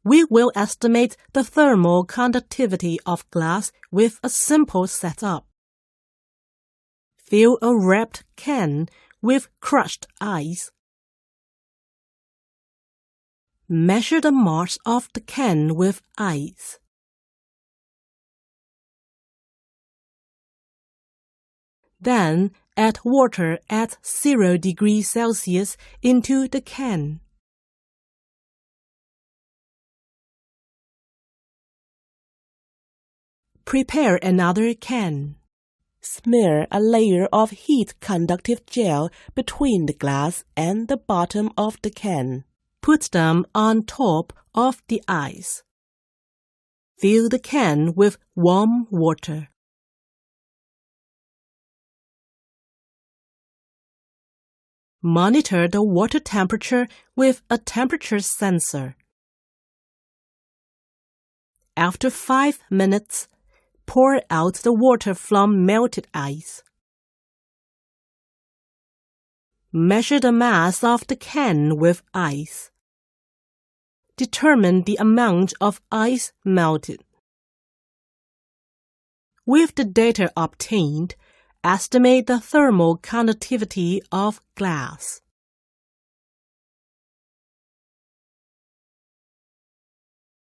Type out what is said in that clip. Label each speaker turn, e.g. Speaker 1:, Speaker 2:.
Speaker 1: We will estimate the thermal conductivity of glass with a simple setup. Fill a wrapped can with crushed ice. Measure the mass of the can with ice. Then add water at 0 degrees Celsius into the can. Prepare another can. Smear a layer of heat-conductive gel between the glass and the bottom of the can. Put them on top of the ice. Fill the can with warm water. Monitor the water temperature with a temperature sensor. After 5 minutes, pour out the water from melted ice. Measure the mass of the can with ice. Determine the amount of ice melted. With the data obtained, estimate the thermal conductivity of glass.